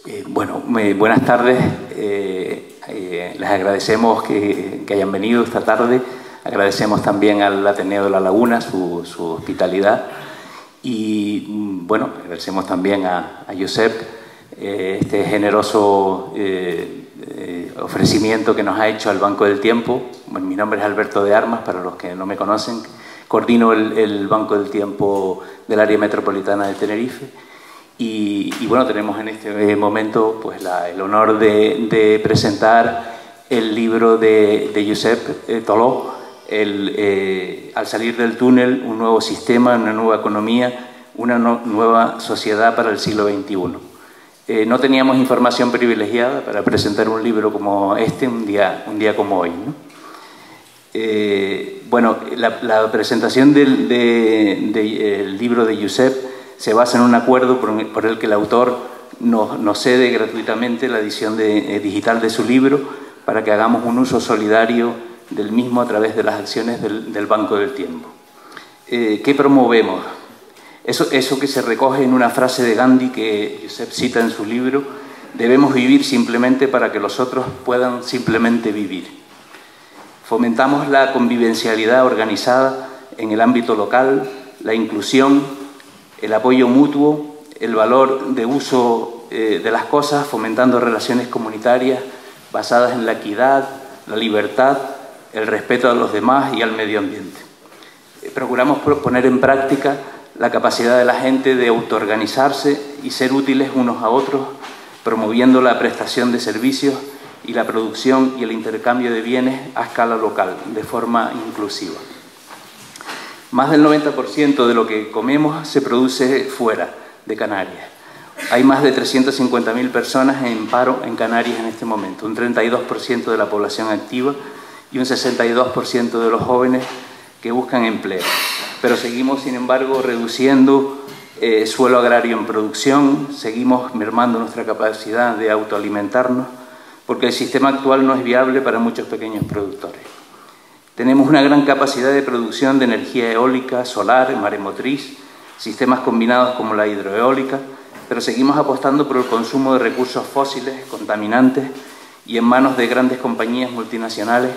Buenas tardes. Les agradecemos que hayan venido esta tarde. Agradecemos también al Ateneo de La Laguna su hospitalidad. Y bueno, agradecemos también a Josep este generoso ofrecimiento que nos ha hecho al Banco del Tiempo. Bueno, mi nombre es Alberto de Armas, para los que no me conocen. Coordino el Banco del Tiempo del área metropolitana de Tenerife. Y bueno, tenemos en este momento pues el honor de presentar el libro de Josep Toló, Al salir del túnel, un nuevo sistema, una nueva economía, una nueva sociedad para el siglo XXI. No teníamos información privilegiada para presentar un libro como este, un día como hoy, ¿no? La presentación del libro de Josep se basa en un acuerdo por el que el autor nos cede gratuitamente la edición digital de su libro para que hagamos un uso solidario del mismo a través de las acciones del Banco del Tiempo. ¿Qué promovemos? Eso que se recoge en una frase de Gandhi que Josep cita en su libro: debemos vivir simplemente para que los otros puedan simplemente vivir. Fomentamos la convivencialidad organizada en el ámbito local, la inclusión, el apoyo mutuo, el valor de uso de las cosas, fomentando relaciones comunitarias basadas en la equidad, la libertad, el respeto a los demás y al medio ambiente. Procuramos poner en práctica la capacidad de la gente de autoorganizarse y ser útiles unos a otros, promoviendo la prestación de servicios y la producción y el intercambio de bienes a escala local, de forma inclusiva. Más del 90% de lo que comemos se produce fuera de Canarias. Hay más de 350.000 personas en paro en Canarias en este momento, un 32% de la población activa y un 62% de los jóvenes que buscan empleo. Pero seguimos, sin embargo, reduciendo suelo agrario en producción, seguimos mermando nuestra capacidad de autoalimentarnos, porque el sistema actual no es viable para muchos pequeños productores. Tenemos una gran capacidad de producción de energía eólica, solar, maremotriz, sistemas combinados como la hidroeólica, pero seguimos apostando por el consumo de recursos fósiles, contaminantes y en manos de grandes compañías multinacionales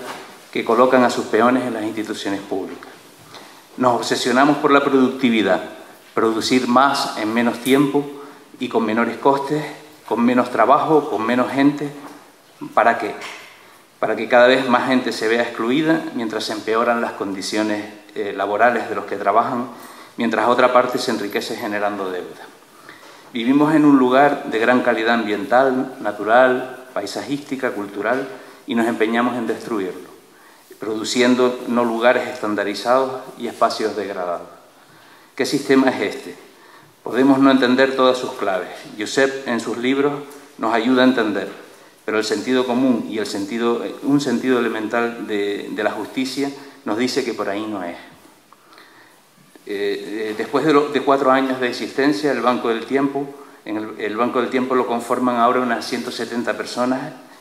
que colocan a sus peones en las instituciones públicas. Nos obsesionamos por la productividad, producir más en menos tiempo y con menores costes, con menos trabajo, con menos gente. ¿Para qué? Para que cada vez más gente se vea excluida mientras se empeoran las condiciones laborales de los que trabajan, mientras otra parte se enriquece generando deuda. Vivimos en un lugar de gran calidad ambiental, natural, paisajística, cultural, y nos empeñamos en destruirlo, produciendo no lugares estandarizados y espacios degradados. ¿Qué sistema es este? Podemos no entender todas sus claves. Josep, en sus libros, nos ayuda a entender, pero el sentido común y un sentido elemental de la justicia nos dice que por ahí no es. Después de 4 años de existencia, el Banco del Tiempo lo conforman ahora unas 170 personas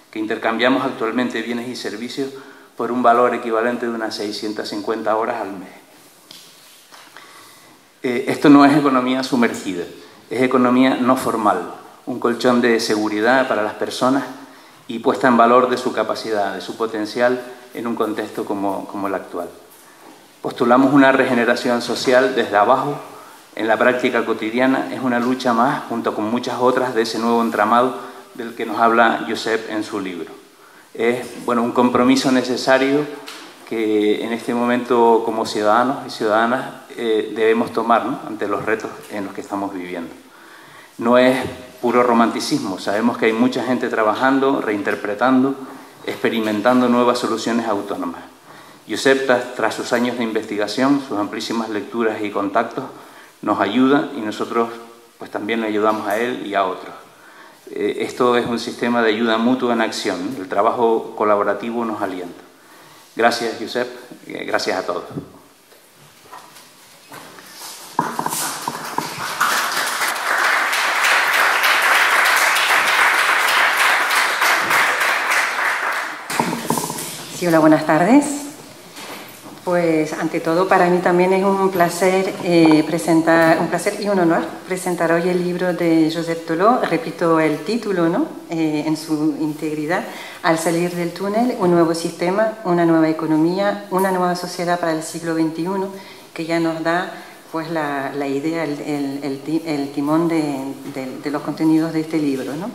que intercambiamos actualmente bienes y servicios por un valor equivalente de unas 650 horas al mes. Esto no es economía sumergida, es economía no formal, un colchón de seguridad para las personas y puesta en valor de su capacidad, de su potencial en un contexto como el actual. Postulamos una regeneración social desde abajo, en la práctica cotidiana. Es una lucha más, junto con muchas otras, de ese nuevo entramado del que nos habla Josep en su libro. Es un compromiso necesario que en este momento, como ciudadanos y ciudadanas, debemos tomar, ¿no?, ante los retos en los que estamos viviendo. No es puro romanticismo, sabemos que hay mucha gente trabajando, reinterpretando, experimentando nuevas soluciones autónomas. Josep, tras sus años de investigación, sus amplísimas lecturas y contactos, nos ayuda y nosotros pues también le ayudamos a él y a otros. Esto es un sistema de ayuda mutua en acción. El trabajo colaborativo nos alienta. Gracias, Josep. Gracias a todos. Sí, hola, buenas tardes. Pues ante todo para mí también es un placer un placer y un honor presentar hoy el libro de Josep Toló. Repito el título, ¿no? En su integridad: Al salir del túnel, un nuevo sistema, una nueva economía, una nueva sociedad para el siglo XXI, que ya nos da pues la idea, el timón de los contenidos de este libro, ¿no?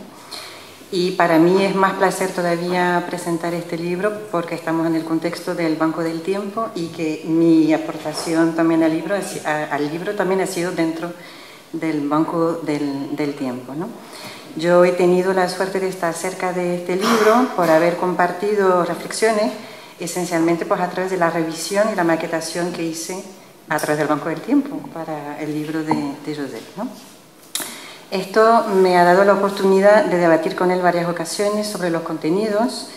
Y para mí es más placer todavía presentar este libro porque estamos en el contexto del Banco del Tiempo y que mi aportación también al libro también ha sido dentro del Banco del Tiempo, ¿no? Yo he tenido la suerte de estar cerca de este libro por haber compartido reflexiones, esencialmente pues a través de la revisión y la maquetación que hice a través del Banco del Tiempo para el libro de Josep, ¿no? Esto me ha dado la oportunidad de debatir con él varias ocasiones sobre los contenidos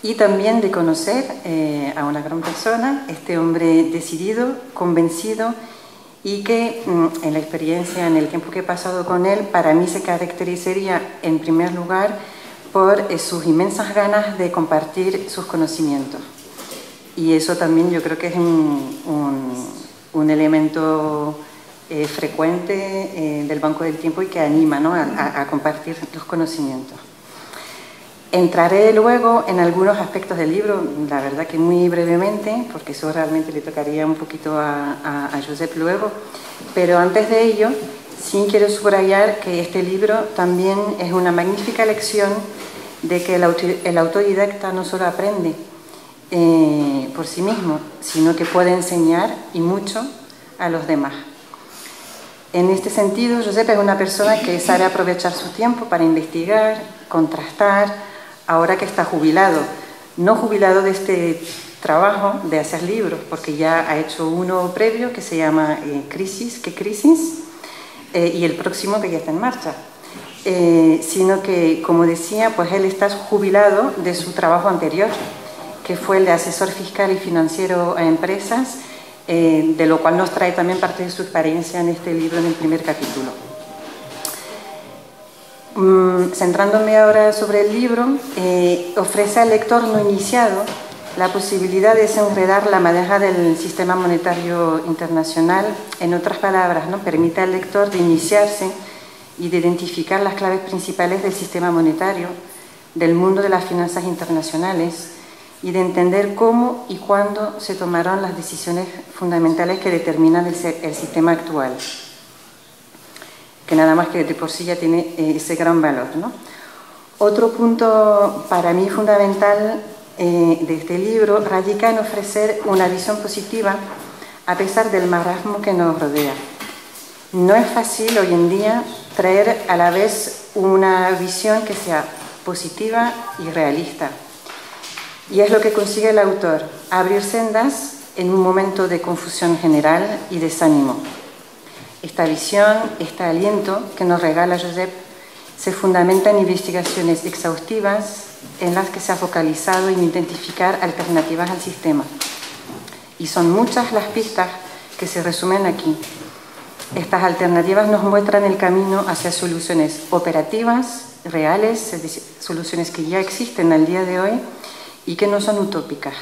y también de conocer a una gran persona, este hombre decidido, convencido y que en la experiencia, en el tiempo que he pasado con él, para mí se caracterizaría en primer lugar por sus inmensas ganas de compartir sus conocimientos. Y eso también yo creo que es un elemento frecuente del Banco del Tiempo y que anima, ¿no? a compartir los conocimientos. Entraré luego en algunos aspectos del libro, la verdad que muy brevemente, porque eso realmente le tocaría un poquito a Josep luego, pero antes de ello sí quiero subrayar que este libro también es una magnífica lección de que el autodidacta no solo aprende por sí mismo, sino que puede enseñar y mucho a los demás. En este sentido, Josep es una persona que sabe aprovechar su tiempo para investigar, contrastar, ahora que está jubilado. No jubilado de este trabajo de hacer libros, porque ya ha hecho uno previo que se llama Crisis, ¿qué crisis? Y el próximo que ya está en marcha. Sino que, como decía, pues él está jubilado de su trabajo anterior, que fue el de asesor fiscal y financiero a empresas, de lo cual nos trae también parte de su experiencia en este libro, en el primer capítulo. Centrándome ahora sobre el libro, ofrece al lector no iniciado la posibilidad de desenredar la madeja del sistema monetario internacional. En otras palabras, ¿no? Permite al lector de iniciarse y de identificar las claves principales del sistema monetario, del mundo de las finanzas internacionales, y de entender cómo y cuándo se tomaron las decisiones fundamentales que determinan el sistema actual, que nada más que de por sí ya tiene ese gran valor, ¿no? Otro punto para mí fundamental de este libro radica en ofrecer una visión positiva a pesar del marasmo que nos rodea. No es fácil hoy en día traer a la vez una visión que sea positiva y realista. Y es lo que consigue el autor, abrir sendas en un momento de confusión general y desánimo. Esta visión, este aliento que nos regala Josep, se fundamenta en investigaciones exhaustivas en las que se ha focalizado en identificar alternativas al sistema. Y son muchas las pistas que se resumen aquí. Estas alternativas nos muestran el camino hacia soluciones operativas, reales, es decir, soluciones que ya existen al día de hoy y que no son utópicas.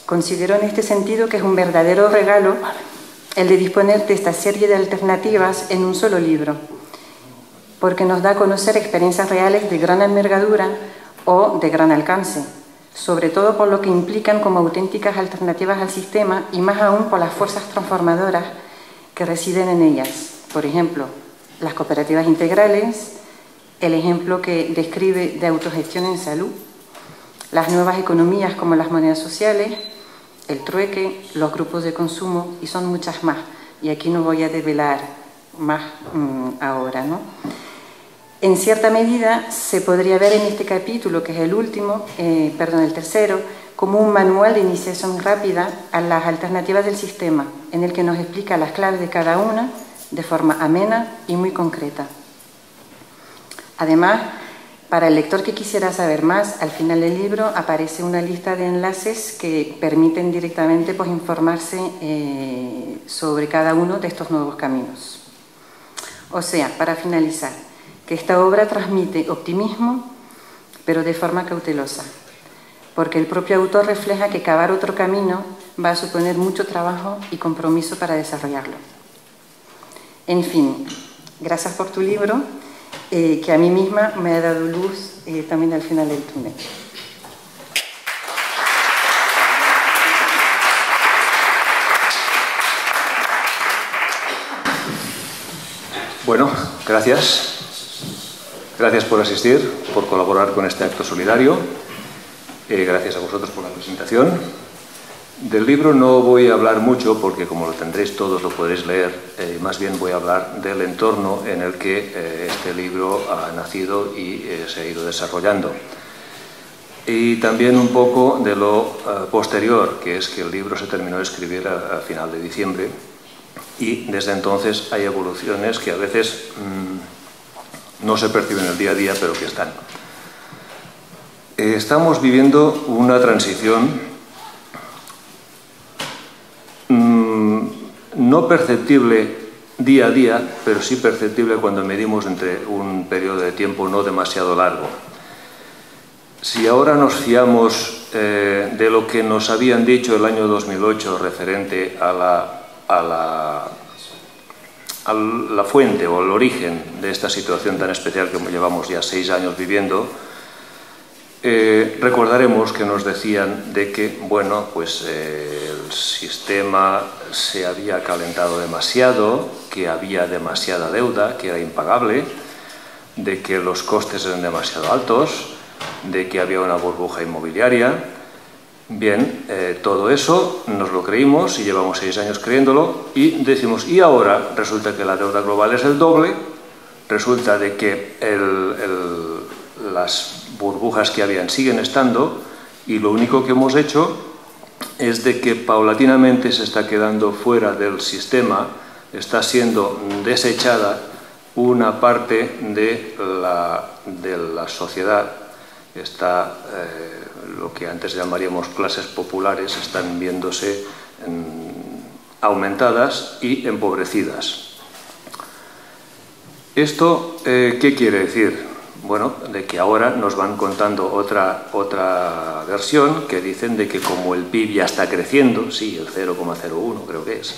Considero en este sentido que es un verdadero regalo el de disponer de esta serie de alternativas en un solo libro, porque nos da a conocer experiencias reales de gran envergadura o de gran alcance, sobre todo por lo que implican como auténticas alternativas al sistema y más aún por las fuerzas transformadoras que residen en ellas. Por ejemplo, las cooperativas integrales, el ejemplo que describe de autogestión en salud, las nuevas economías como las monedas sociales, el trueque, los grupos de consumo y son muchas más. Y aquí no voy a develar más ahora, ¿no? En cierta medida se podría ver en este capítulo, que es el tercero, como un manual de iniciación rápida a las alternativas del sistema, en el que nos explica las claves de cada una de forma amena y muy concreta. Además, para el lector que quisiera saber más, al final del libro aparece una lista de enlaces que permiten directamente pues, informarse sobre cada uno de estos nuevos caminos. O sea, para finalizar, que esta obra transmite optimismo, pero de forma cautelosa. porque el propio autor refleja que cavar otro camino va a suponer mucho trabajo y compromiso para desarrollarlo. En fin, gracias por tu libro, que a mí misma me ha dado luz también al final del túnel. Bueno, gracias. Gracias por asistir, por colaborar con este acto solidario. Gracias a vosotros por la presentación. Del libro no voy a hablar mucho porque, como lo tendréis todos, lo podréis leer. Más bien voy a hablar del entorno en el que este libro ha nacido y se ha ido desarrollando. Y también un poco de lo posterior, que es que el libro se terminó de escribir a final de diciembre. Y desde entonces hay evoluciones que a veces no se perciben en el día a día, pero que están. Estamos viviendo una transición no perceptible día a día, pero sí perceptible cuando medimos entre un periodo de tiempo no demasiado largo. Si ahora nos fiamos de lo que nos habían dicho el año 2008 referente a la fuente o el origen de esta situación tan especial que llevamos ya 6 años viviendo, recordaremos que nos decían de que, bueno, pues el sistema se había calentado demasiado, que había demasiada deuda, que era impagable, de que los costes eran demasiado altos, de que había una burbuja inmobiliaria. Bien, todo eso nos lo creímos y llevamos 6 años creyéndolo y decimos, y ahora resulta que la deuda global es el doble, resulta de que las burbujas que habían siguen estando y lo único que hemos hecho es de que paulatinamente se está quedando fuera del sistema, está siendo desechada una parte de la sociedad. Lo que antes llamaríamos clases populares están viéndose aumentadas y empobrecidas. ¿Esto qué quiere decir? Bueno, de que ahora nos van contando otra versión que dicen de que como el PIB ya está creciendo, sí, el 0,01 creo que es,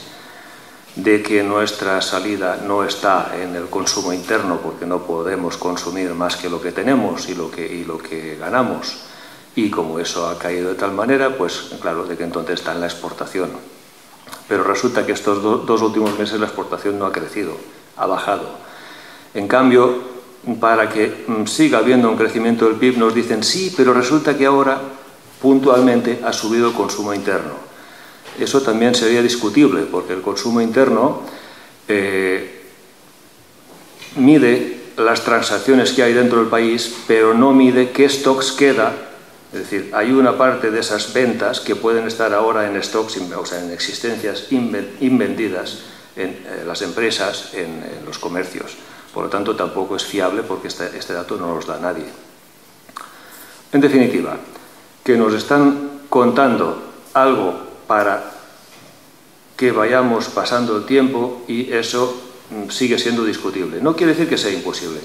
de que nuestra salida no está en el consumo interno porque no podemos consumir más que lo que tenemos y lo que ganamos. Y como eso ha caído de tal manera, pues claro, de que entonces está en la exportación. Pero resulta que estos dos últimos meses la exportación no ha crecido, ha bajado. En cambio, para que siga habiendo un crecimiento del PIB, nos dicen sí, pero resulta que ahora puntualmente ha subido el consumo interno. Eso también sería discutible, porque el consumo interno mide las transacciones que hay dentro del país, pero no mide qué stocks queda. Es decir, hay una parte de esas ventas que pueden estar ahora en stocks, o sea, en existencias invendidas en las empresas, en los comercios. Por lo tanto, tampoco es fiable porque este dato no nos da nadie. En definitiva, que nos están contando algo para que vayamos pasando el tiempo y eso sigue siendo discutible. No quiere decir que sea imposible.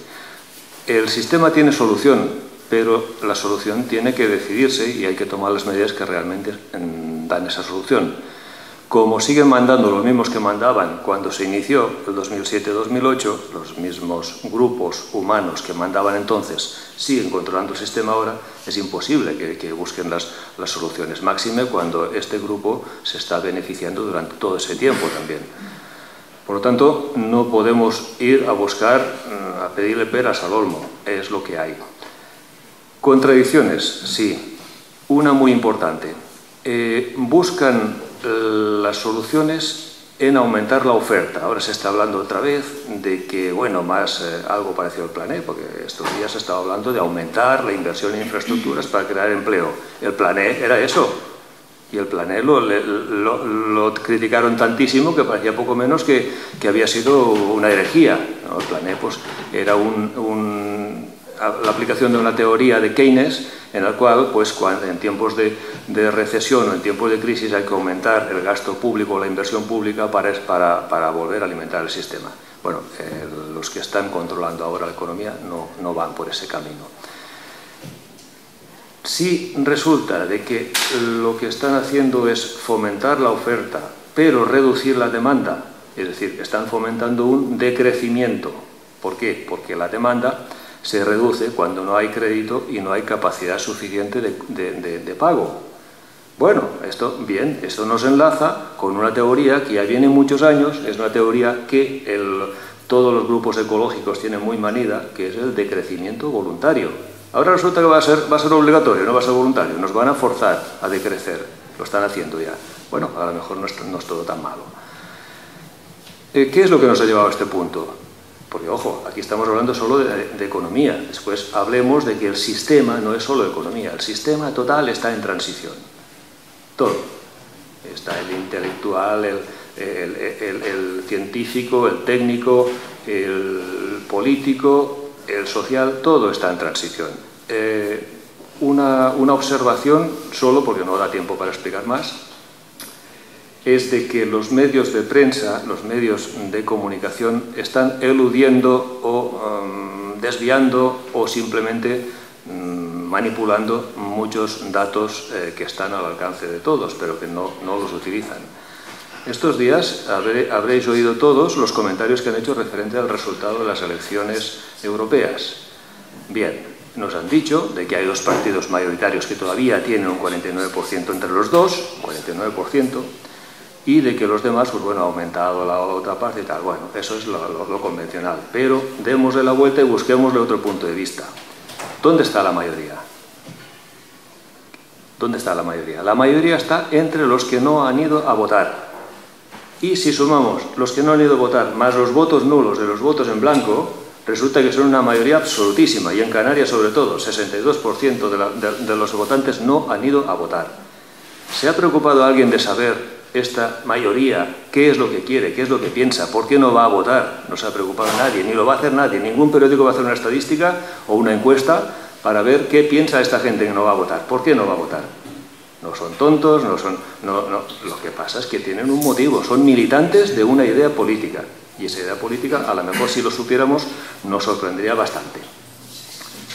El sistema tiene solución, pero la solución tiene que decidirse y hay que tomar las medidas que realmente dan esa solución. Como siguen mandando los mismos que mandaban cuando se inició el 2007-2008, los mismos grupos humanos que mandaban entonces siguen controlando el sistema ahora, es imposible que busquen las soluciones. Máxime cuando este grupo se está beneficiando durante todo ese tiempo también. Por lo tanto, no podemos ir a buscar, a pedirle peras al olmo, es lo que hay. Contradicciones, sí. Una muy importante. Buscan las soluciones en aumentar la oferta. Ahora se está hablando otra vez de que, bueno, algo parecido al Plan E, porque estos días se estaba hablando de aumentar la inversión en infraestructuras para crear empleo. El Plan E era eso. Y el Plan E lo criticaron tantísimo que parecía poco menos que había sido una herejía, ¿no? El Plan E pues, era la aplicación de una teoría de Keynes en la cual, pues, en tiempos de recesión o en tiempos de crisis hay que aumentar el gasto público, la inversión pública para volver a alimentar el sistema. Bueno, los que están controlando ahora la economía no van por ese camino. Si resulta de que lo que están haciendo es fomentar la oferta, pero reducir la demanda, es decir, están fomentando un decrecimiento. ¿Por qué? Porque la demanda se reduce cuando no hay crédito y no hay capacidad suficiente de pago. Bueno, esto nos enlaza con una teoría que ya viene muchos años, es una teoría que todos los grupos ecológicos tienen muy manida, que es el decrecimiento voluntario. Ahora resulta que va a ser obligatorio, no va a ser voluntario, nos van a forzar a decrecer, lo están haciendo ya. Bueno, a lo mejor no es todo tan malo. ¿Qué es lo que nos ha llevado a este punto? Porque, ojo, aquí estamos hablando solo de economía. Después hablemos de que el sistema no es solo economía. El sistema total está en transición. Todo. Está el intelectual, el científico, el técnico, el político, el social, todo está en transición. Una observación, solo porque no da tiempo para explicar más, es de que los medios de prensa, los medios de comunicación, están eludiendo o desviando o simplemente manipulando muchos datos que están al alcance de todos, pero que no los utilizan. Estos días habréis oído todos los comentarios que han hecho referente al resultado de las elecciones europeas. Bien, nos han dicho de que hay dos partidos mayoritarios que todavía tienen un 49% entre los dos, 49%, y de que los demás, pues bueno, ha aumentado la otra parte y tal. Bueno, eso es lo convencional. Pero démosle la vuelta y busquémosle otro punto de vista. ¿Dónde está la mayoría? ¿Dónde está la mayoría? La mayoría está entre los que no han ido a votar. Y si sumamos los que no han ido a votar más los votos nulos de los votos en blanco, resulta que son una mayoría absolutísima. Y en Canarias, sobre todo, 62% de los votantes no han ido a votar. ¿Se ha preocupado alguien de saber esta mayoría qué es lo que quiere, qué es lo que piensa, por qué no va a votar? No se ha preocupado nadie, ni lo va a hacer nadie. Ningún periódico va a hacer una estadística o una encuesta para ver qué piensa esta gente que no va a votar. ¿Por qué no va a votar? No son tontos, no. Lo que pasa es que tienen un motivo, son militantes de una idea política. Y esa idea política, a lo mejor si lo supiéramos, nos sorprendería bastante.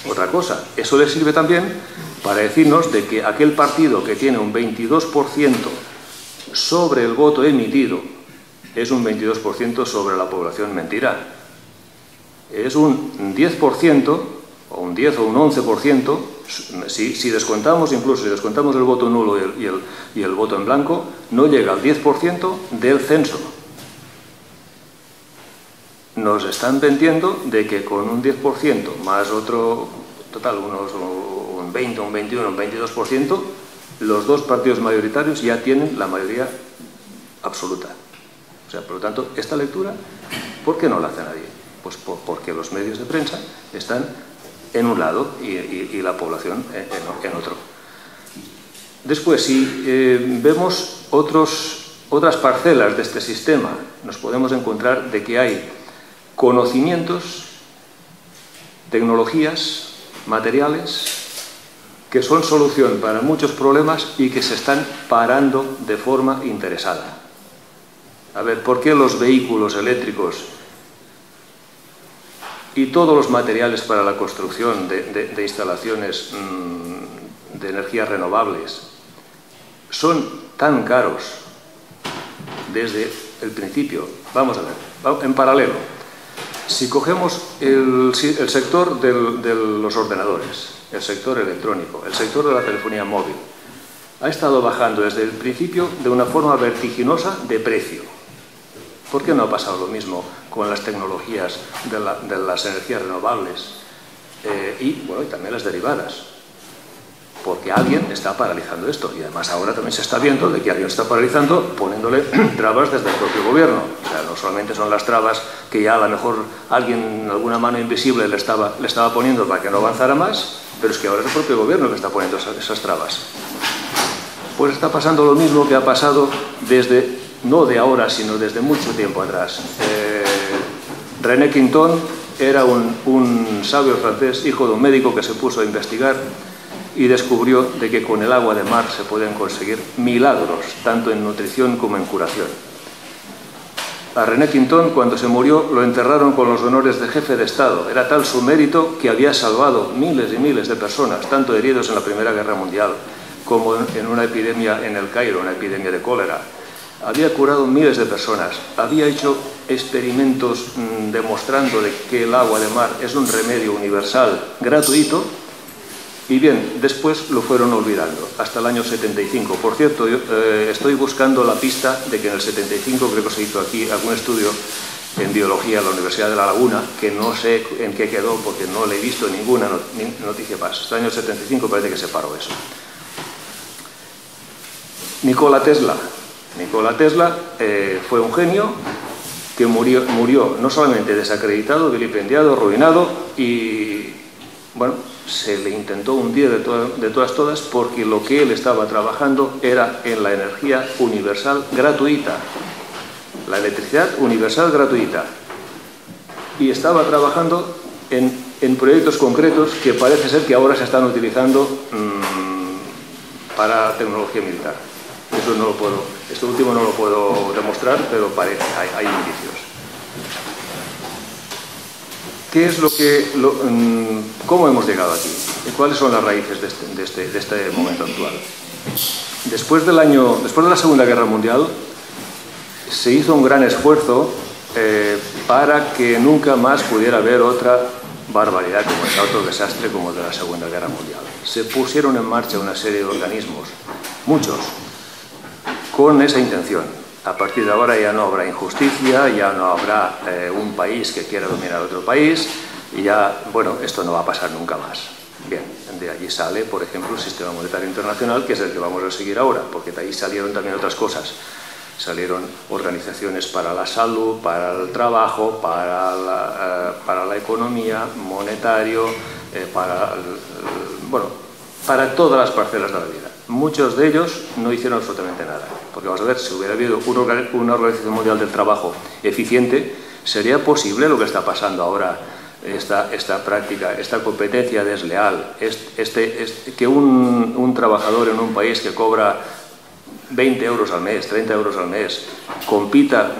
Otra cosa, eso les sirve también para decirnos de que aquel partido que tiene un 22% sobre el voto emitido es un 22% sobre la población. Mentira. Es un 10% o un 10 o un 11%, si descontamos, incluso si descontamos el voto nulo y el voto en blanco, no llega al 10% del censo. Nos están vendiendo de que con un 10% más otro, total, un 20, un 21, un 22%, los dos partidos mayoritarios ya tienen la mayoría absoluta. O sea, por lo tanto, esta lectura, ¿por qué no la hace nadie? Pues porque los medios de prensa están en un lado y la población en otro. Después, si vemos otras parcelas de este sistema, nos podemos encontrar de que hay conocimientos, tecnologías, materiales que son solución para muchos problemas y que se están parando de forma interesada. A ver, ¿por qué los vehículos eléctricos y todos los materiales para la construcción de instalaciones de energías renovables son tan caros desde el principio? Vamos a ver, en paralelo. Si cogemos el sector de los ordenadores, el sector electrónico, el sector de la telefonía móvil, ha estado bajando desde el principio de una forma vertiginosa de precio. ¿Por qué no ha pasado lo mismo con las tecnologías de las energías renovables y también las derivadas? Porque alguien está paralizando esto, y además ahora también se está viendo de que alguien está paralizando poniéndole trabas desde el propio gobierno. O sea, no solamente son las trabas que ya a lo mejor alguien, alguna mano invisible le estaba poniendo para que no avanzara más, pero es que ahora es el propio gobierno que está poniendo esas trabas. Pues está pasando lo mismo que ha pasado desde, no de ahora, sino desde mucho tiempo atrás. René Quinton era un sabio francés, hijo de un médico que se puso a investigar y descubrió de que con el agua de mar se pueden conseguir milagros, tanto en nutrición como en curación. A René Quintón, cuando se murió, lo enterraron con los honores de jefe de Estado. Era tal su mérito que había salvado miles y miles de personas, tanto heridos en la Primera Guerra Mundial como en una epidemia en el Cairo, una epidemia de cólera. Había curado miles de personas, había hecho experimentos demostrando de que el agua de mar es un remedio universal gratuito, y bien, después lo fueron olvidando, hasta el año 75. Por cierto, yo estoy buscando la pista de que en el 75 creo que se hizo aquí algún estudio en biología en la Universidad de La Laguna, que no sé en qué quedó porque no le he visto ninguna noticia más. Hasta el año 75 parece que se paró eso. Nikola Tesla. Nikola Tesla fue un genio que murió no solamente desacreditado, vilipendiado, arruinado y, bueno, se le intentó hundir de todas porque lo que él estaba trabajando era en la energía universal gratuita, la electricidad universal gratuita, y estaba trabajando en proyectos concretos que parece ser que ahora se están utilizando para tecnología militar. Eso no lo puedo, esto último no lo puedo demostrar, pero parece, hay indicios. ¿Qué es cómo hemos llegado aquí? ¿Cuáles son las raíces de este momento actual? Después de la Segunda Guerra Mundial, se hizo un gran esfuerzo para que nunca más pudiera haber otra barbaridad como esta, otro desastre como el de la Segunda Guerra Mundial. Se pusieron en marcha una serie de organismos, muchos, con esa intención. A partir de ahora ya no habrá injusticia, ya no habrá un país que quiera dominar a otro país, y ya, bueno, esto no va a pasar nunca más. Bien, de allí sale, por ejemplo, el Sistema Monetario Internacional, que es el que vamos a seguir ahora, porque de ahí salieron también otras cosas. Salieron organizaciones para la salud, para el trabajo, para la economía, monetario, para todas las parcelas de la vida. Muchos de ellos no hicieron absolutamente nada, porque vamos a ver, si hubiera habido una Organización Mundial del Trabajo eficiente, ¿sería posible lo que está pasando ahora, esta práctica, esta competencia desleal, que un trabajador en un país que cobra 20 euros al mes, 30 euros al mes, compita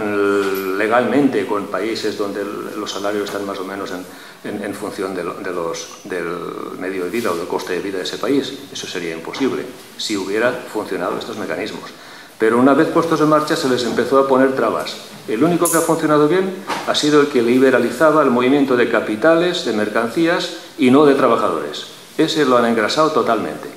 legalmente con países donde los salarios están más o menos en función del medio de vida o del coste de vida de ese país? Eso sería imposible si hubiera funcionado estos mecanismos. Pero una vez puestos en marcha se les empezó a poner trabas. El único que ha funcionado bien ha sido el que liberalizaba el movimiento de capitales, de mercancías y no de trabajadores. Ese lo han engrasado totalmente.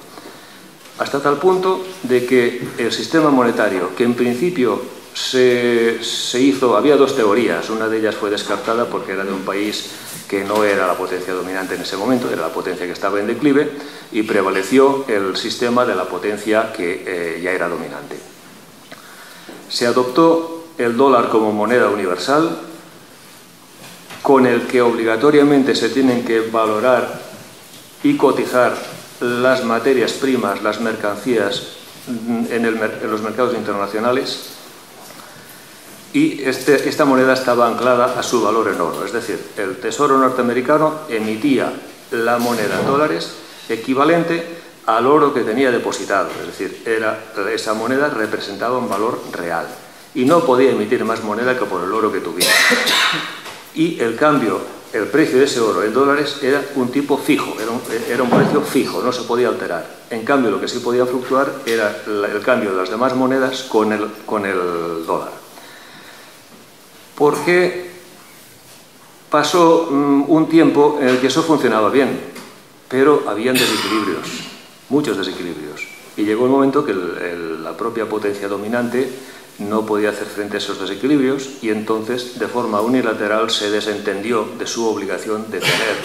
Hasta tal punto de que el sistema monetario, que en principio se hizo, había dos teorías, una de ellas fue descartada porque era de un país que no era la potencia dominante en ese momento, era la potencia que estaba en declive, y prevaleció el sistema de la potencia que ya era dominante. Se adoptó el dólar como moneda universal, con el que obligatoriamente se tienen que valorar y cotizar las materias primas, las mercancías en los mercados internacionales, y esta moneda estaba anclada a su valor en oro. Es decir, el Tesoro norteamericano emitía la moneda en dólares equivalente al oro que tenía depositado. Es decir, esa moneda representaba un valor real y no podía emitir más moneda que por el oro que tuviera. Y el precio de ese oro en dólares era un tipo fijo, era un precio fijo, no se podía alterar. En cambio, lo que sí podía fluctuar era el cambio de las demás monedas con el dólar. Porque pasó un tiempo en el que eso funcionaba bien, pero habían desequilibrios, muchos desequilibrios. Y llegó el momento que la propia potencia dominante no podía hacer frente a esos desequilibrios, y entonces, de forma unilateral, se desentendió de su obligación de tener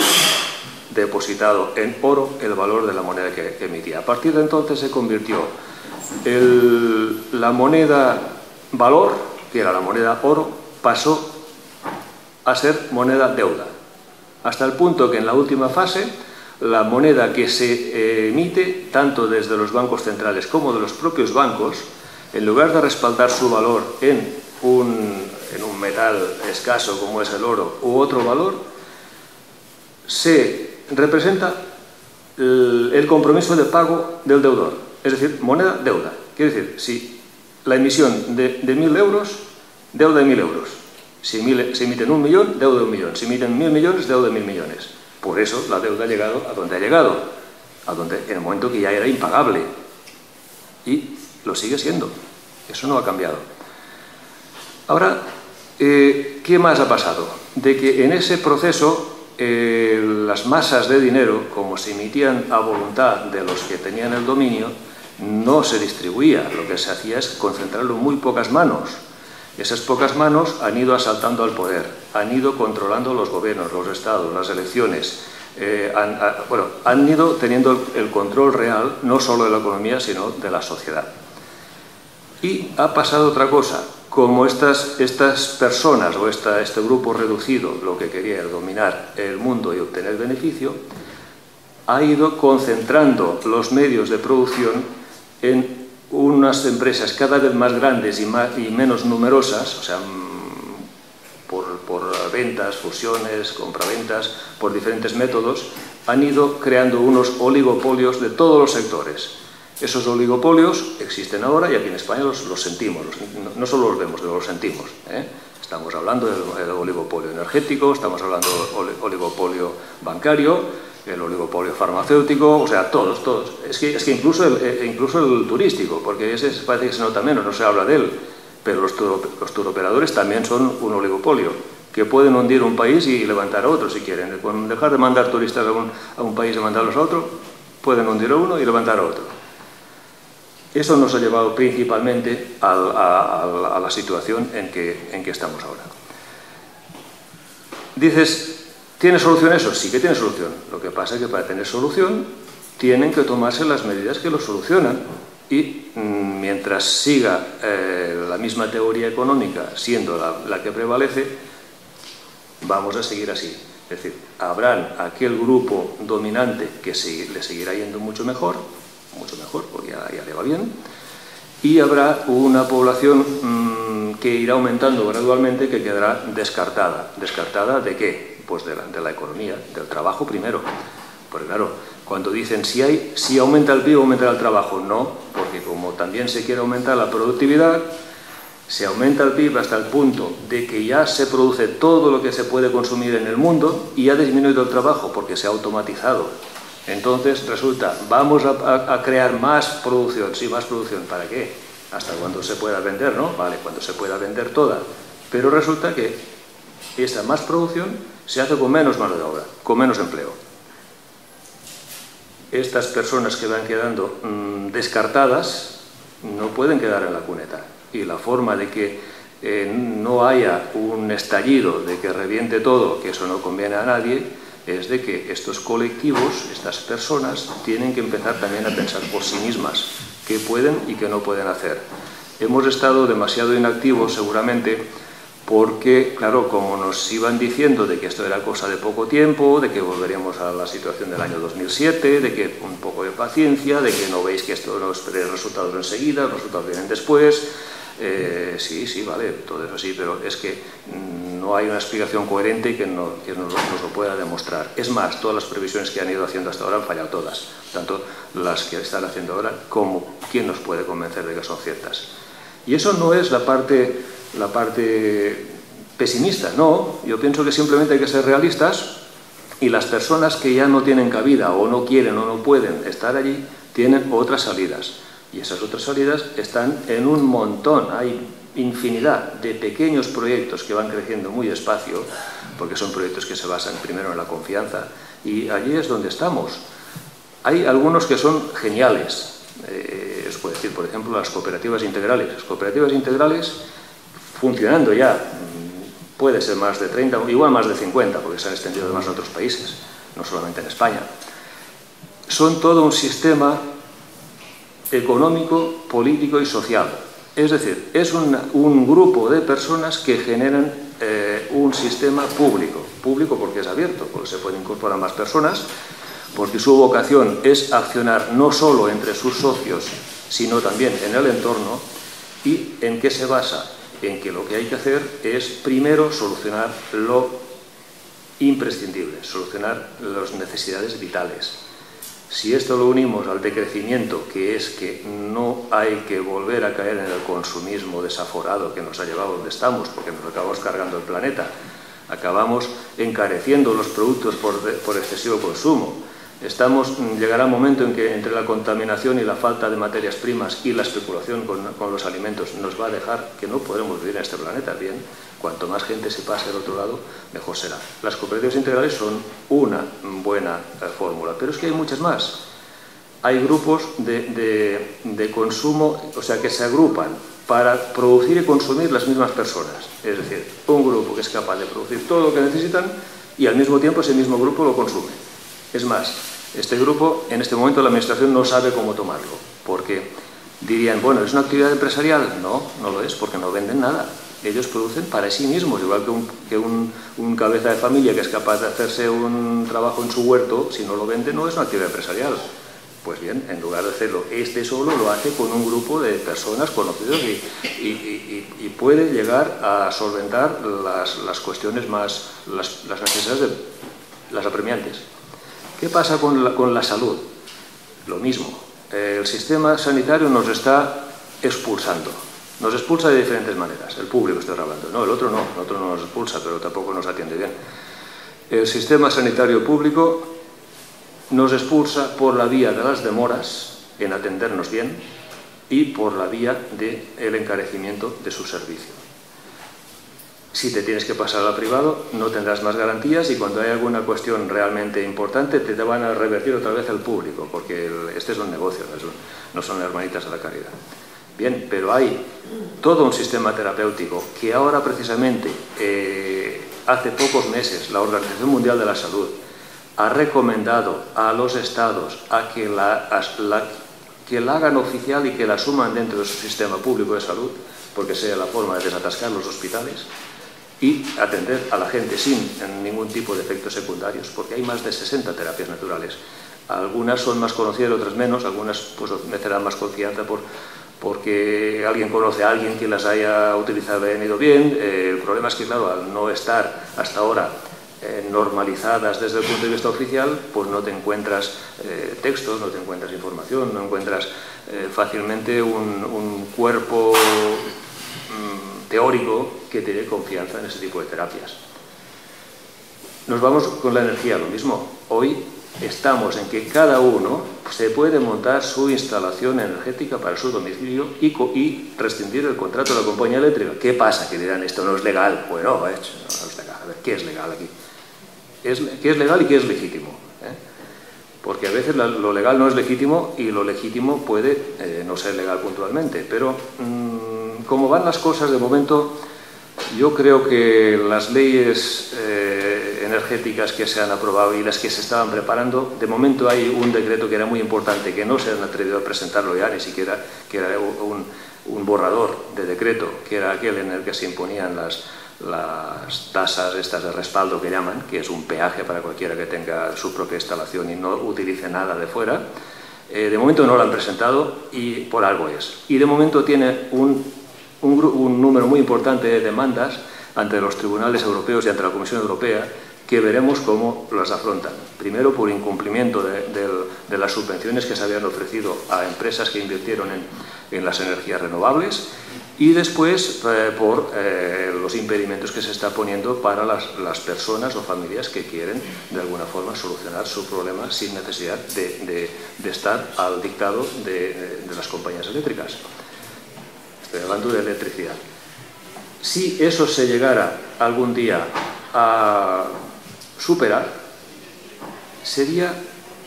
depositado en oro el valor de la moneda que emitía. A partir de entonces se convirtió la moneda valor, que era la moneda oro, pasó a ser moneda deuda, hasta el punto que en la última fase la moneda que se emite, tanto desde los bancos centrales como de los propios bancos, en lugar de respaldar su valor en un metal escaso como es el oro u otro valor, se representa el compromiso de pago del deudor, es decir, moneda deuda. Quiere decir, si la emisión de 1.000 euros deuda de 1.000 euros. Si emiten 1 millón, deuda de 1 millón. Si emiten 1.000 millones, deuda de 1.000 millones. Por eso la deuda ha llegado a donde ha llegado, en el momento que ya era impagable. Y lo sigue siendo. Eso no ha cambiado. Ahora, ¿qué más ha pasado? De que en ese proceso las masas de dinero, como se emitían a voluntad de los que tenían el dominio, no se distribuía. Lo que se hacía es concentrarlo en muy pocas manos. Esas pocas manos han ido asaltando al poder, han ido controlando los gobiernos, los estados, las elecciones. Han ido teniendo el control real, no solo de la economía, sino de la sociedad. Y ha pasado otra cosa. Como estas personas o este grupo reducido lo que quería era dominar el mundo y obtener beneficio, ha ido concentrando los medios de producción en unas empresas cada vez más grandes y menos numerosas, o sea, por ventas, fusiones, compraventas, por diferentes métodos, han ido creando unos oligopolios de todos los sectores. Esos oligopolios existen ahora y aquí en España los sentimos, no solo los vemos, sino los sentimos. Estamos hablando del oligopolio energético, estamos hablando del oligopolio bancario, el oligopolio farmacéutico, o sea, todos. Es que incluso el turístico, porque ese parece que se nota menos, no se habla de él, pero los turoperadores también son un oligopolio, que pueden hundir un país y levantar a otro si quieren. Con dejar de mandar turistas a un país y mandarlos a otro, pueden hundir a uno y levantar a otro. Eso nos ha llevado principalmente a la situación en que estamos ahora. Dices, ¿tiene solución eso? Sí que tiene solución. Lo que pasa es que para tener solución tienen que tomarse las medidas que lo solucionan. Y mientras siga la misma teoría económica siendo la que prevalece, vamos a seguir así. Es decir, habrá aquel grupo dominante que le seguirá yendo mucho mejor, porque ya le va bien, y habrá una población que irá aumentando gradualmente, que quedará descartada. ¿Descartada de qué? Pues de la economía, del trabajo primero. Porque claro, cuando dicen si aumenta el PIB, aumentará el trabajo. No, porque como también se quiere aumentar la productividad, se aumenta el PIB hasta el punto de que ya se produce todo lo que se puede consumir en el mundo y ha disminuido el trabajo porque se ha automatizado. Entonces resulta, vamos a crear más producción. Sí, más producción. ¿Para qué? Hasta cuando se pueda vender, ¿no? Vale, cuando se pueda vender toda. Pero resulta que esa más producción se hace con menos mano de obra, con menos empleo. Estas personas que van quedando descartadas no pueden quedar en la cuneta. Y la forma de que no haya un estallido, de que reviente todo, que eso no conviene a nadie, es de que estos colectivos, estas personas, tienen que empezar también a pensar por sí mismas qué pueden y qué no pueden hacer. Hemos estado demasiado inactivos seguramente porque, claro, como nos iban diciendo de que esto era cosa de poco tiempo, de que volveríamos a la situación del año 2007, de que un poco de paciencia, de que no veis que esto no espere resultados enseguida, los resultados vienen después. Sí, vale, todo eso sí, pero es que no hay una explicación coherente que nos lo pueda demostrar. Es más, todas las previsiones que han ido haciendo hasta ahora han fallado todas, tanto las que están haciendo ahora como quién nos puede convencer de que son ciertas. Y eso no es la parte pesimista, no. Yo pienso que simplemente hay que ser realistas y las personas que ya no tienen cabida o no quieren o no pueden estar allí tienen otras salidas. Y esas otras salidas están en un montón. Hay infinidad de pequeños proyectos que van creciendo muy despacio, porque son proyectos que se basan primero en la confianza, y allí es donde estamos. Hay algunos que son geniales. Os puedo decir, por ejemplo, las cooperativas integrales. Las cooperativas integrales, funcionando ya, puede ser más de 30, igual más de 50, porque se han extendido además a otros países, no solamente en España. Son todo un sistema económico, político y social. Es decir, es un grupo de personas que generan un sistema público porque es abierto, porque se pueden incorporar más personas, porque su vocación es accionar no solo entre sus socios, sino también en el entorno. ¿Y en qué se basa? En que lo que hay que hacer es primero solucionar lo imprescindible, solucionar las necesidades vitales. Si esto lo unimos al decrecimiento, que es que no hay que volver a caer en el consumismo desaforado que nos ha llevado donde estamos, porque nos acabamos cargando el planeta, acabamos encareciendo los productos por excesivo consumo. Llegará un momento en que entre la contaminación y la falta de materias primas y la especulación con los alimentos nos va a dejar que no podremos vivir en este planeta bien. Cuanto más gente se pase al otro lado, mejor será. Las cooperativas integrales son una buena fórmula, pero es que hay muchas más. Hay grupos de consumo, o sea, que se agrupan para producir y consumir las mismas personas. Es decir, un grupo que es capaz de producir todo lo que necesitan y al mismo tiempo ese mismo grupo lo consume. Es más, este grupo, en este momento la Administración no sabe cómo tomarlo, porque dirían, bueno, ¿es una actividad empresarial? No, no lo es, porque no venden nada. Ellos producen para sí mismos, igual que un cabeza de familia que es capaz de hacerse un trabajo en su huerto, si no lo vende no es una actividad empresarial. Pues bien, en lugar de hacerlo este solo, lo hace con un grupo de personas conocidos y puede llegar a solventar las cuestiones más, las necesidades, las apremiantes. ¿Qué pasa con la salud? Lo mismo. El sistema sanitario nos está expulsando. Nos expulsa de diferentes maneras. El público estoy hablando. No, el otro no nos expulsa, pero tampoco nos atiende bien. El sistema sanitario público nos expulsa por la vía de las demoras en atendernos bien y por la vía del encarecimiento de su servicio. Si te tienes que pasar al privado, no tendrás más garantías y cuando hay alguna cuestión realmente importante te van a revertir otra vez al público, porque este es un negocio, no son hermanitas de la caridad. Bien, pero hay todo un sistema terapéutico que ahora precisamente, hace pocos meses, la Organización Mundial de la Salud ha recomendado a los estados a que la hagan oficial y que la asuman dentro de su sistema público de salud, porque sea la forma de desatascar los hospitales y atender a la gente sin ningún tipo de efectos secundarios, porque hay más de 60 terapias naturales. Algunas son más conocidas, otras menos, algunas pues merecerán más confianza porque alguien conoce a alguien que las haya utilizado y han ido bien. El problema es que, claro, al no estar hasta ahora normalizadas desde el punto de vista oficial, pues no te encuentras textos, no te encuentras información, no encuentras fácilmente un cuerpo teórico que te dé confianza en ese tipo de terapias. Nos vamos con la energía, lo mismo. Hoy estamos en que cada uno se puede montar su instalación energética para su domicilio y rescindir el contrato de la compañía eléctrica. ¿Qué pasa? Que dirán, esto no es legal. Bueno, no es legal. A ver, ¿qué es legal aquí? ¿Qué es legal y qué es legítimo? Porque a veces lo legal no es legítimo y lo legítimo puede no ser legal puntualmente. Pero como van las cosas de momento, yo creo que las leyes energéticas que se han aprobado y las que se estaban preparando, de momento hay un decreto que era muy importante, que no se han atrevido a presentarlo ya, ni siquiera, que era un borrador de decreto, que era aquel en el que se imponían las tasas estas de respaldo que llaman, que es un peaje para cualquiera que tenga su propia instalación y no utilice nada de fuera. De momento no lo han presentado y por algo es. Y de momento tiene un número muy importante de demandas ante los tribunales europeos y ante la Comisión Europea, que veremos cómo las afrontan. Primero, por incumplimiento de las subvenciones que se habían ofrecido a empresas que invirtieron en las energías renovables, y después por los impedimentos que se está poniendo para las personas o familias que quieren de alguna forma solucionar su problema sin necesidad de estar al dictado de las compañías eléctricas. Estoy hablando de electricidad. Si eso se llegara algún día a superar, sería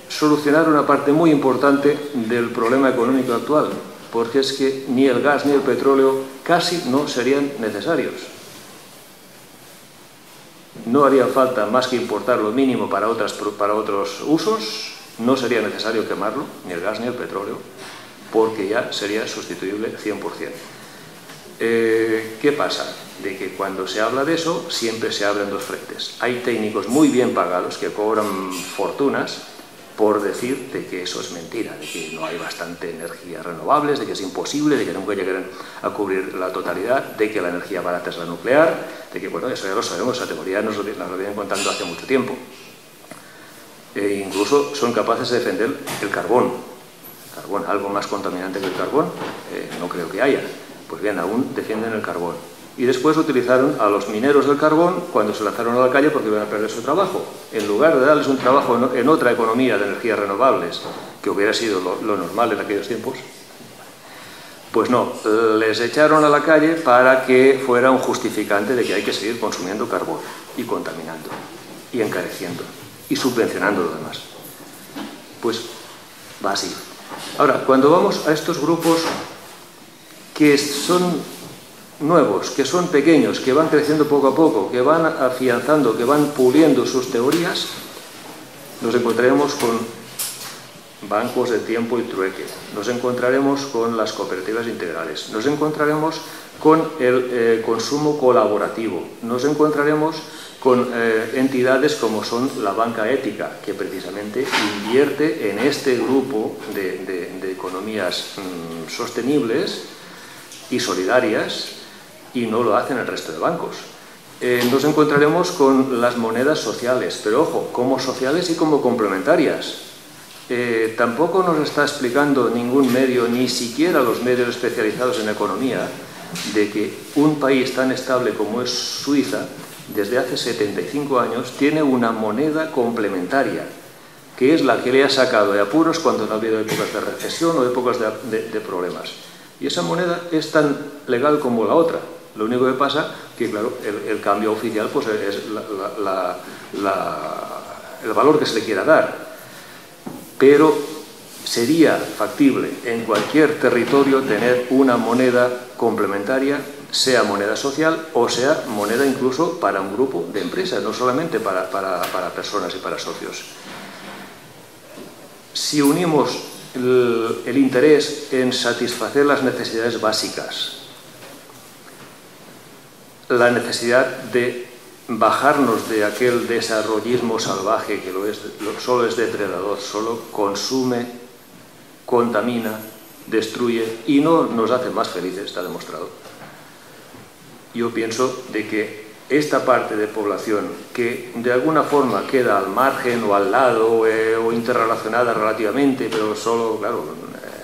solucionar una parte muy importante del problema económico actual, porque es que ni el gas ni el petróleo casi no serían necesarios. No haría falta más que importar lo mínimo para otros usos, no sería necesario quemarlo, ni el gas ni el petróleo, porque ya sería sustituible 100%. ¿Qué pasa? De que cuando se habla de eso, siempre se habla en dos frentes. Hay técnicos muy bien pagados que cobran fortunas por decir de que eso es mentira, de que no hay bastante energías renovables, de que es imposible, de que nunca llegarán a cubrir la totalidad, de que la energía barata es la nuclear, de que, bueno, eso ya lo sabemos, esa teoría nos lo vienen contando hace mucho tiempo. E incluso son capaces de defender el carbón. Carbón, algo más contaminante que el carbón, no creo que haya. Pues bien, aún defienden el carbón. Y después utilizaron a los mineros del carbón cuando se lanzaron a la calle porque iban a perder su trabajo. En lugar de darles un trabajo en otra economía de energías renovables, que hubiera sido lo normal en aquellos tiempos, pues no, les echaron a la calle para que fuera un justificante de que hay que seguir consumiendo carbón y contaminando, y encareciendo, y subvencionando lo demás. Pues va así. Ahora, cuando vamos a estos grupos que son nuevos, que son pequeños, que van creciendo poco a poco, que van afianzando, que van puliendo sus teorías, nos encontraremos con bancos de tiempo y trueque, nos encontraremos con las cooperativas integrales, nos encontraremos con el consumo colaborativo, nos encontraremos con entidades como son la banca ética, que precisamente invierte en este grupo de economías sostenibles y solidarias, y no lo hacen el resto de bancos. Nos encontraremos con las monedas sociales, pero ojo, como sociales y como complementarias. Tampoco nos está explicando ningún medio, ni siquiera los medios especializados en economía, de que un país tan estable como es Suiza, desde hace 75 años, tiene una moneda complementaria, que es la que le ha sacado de apuros cuando no ha habido épocas de recesión o épocas de problemas. Y esa moneda es tan legal como la otra. Lo único que pasa que, claro, el cambio oficial pues, es el valor que se le quiera dar. Pero sería factible en cualquier territorio tener una moneda complementaria, sea moneda social o sea moneda incluso para un grupo de empresas, no solamente para personas y para socios. Si unimos el interés en satisfacer las necesidades básicas, la necesidad de bajarnos de aquel desarrollismo salvaje que solo es depredador, solo consume, contamina, destruye y no nos hace más felices, está demostrado. Yo pienso de que esta parte de población que de alguna forma queda al margen o al lado o interrelacionada relativamente, pero solo, claro,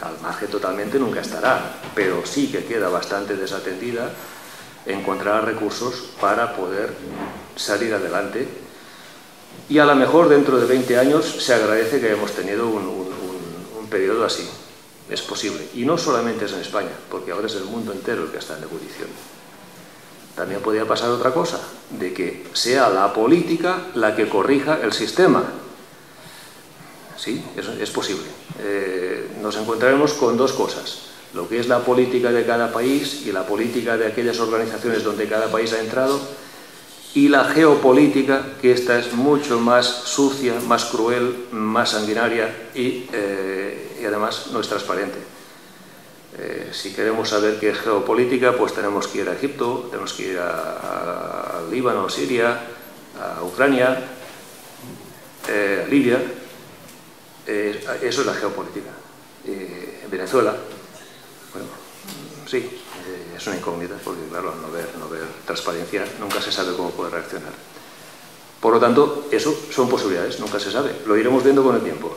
al margen totalmente nunca estará, pero sí que queda bastante desatendida, encontrará recursos para poder salir adelante y a lo mejor dentro de 20 años se agradece que hayamos tenido un periodo así. Es posible. Y no solamente es en España, porque ahora es el mundo entero el que está en ebullición. También podría pasar otra cosa, de que sea la política la que corrija el sistema. Sí, eso es posible. Nos encontraremos con dos cosas. Lo que es la política de cada país y la política de aquellas organizaciones donde cada país ha entrado, y la geopolítica, que esta es mucho más sucia, más cruel, más sanguinaria y además no es transparente. Si queremos saber qué es geopolítica, pues tenemos que ir a Egipto, tenemos que ir a Líbano, Siria, a Ucrania, a Libia. Eso es la geopolítica. Venezuela. Bueno, sí, es una incógnita, porque claro, al no ver transparencia, nunca se sabe cómo puede reaccionar. Por lo tanto, eso son posibilidades, nunca se sabe. Lo iremos viendo con el tiempo.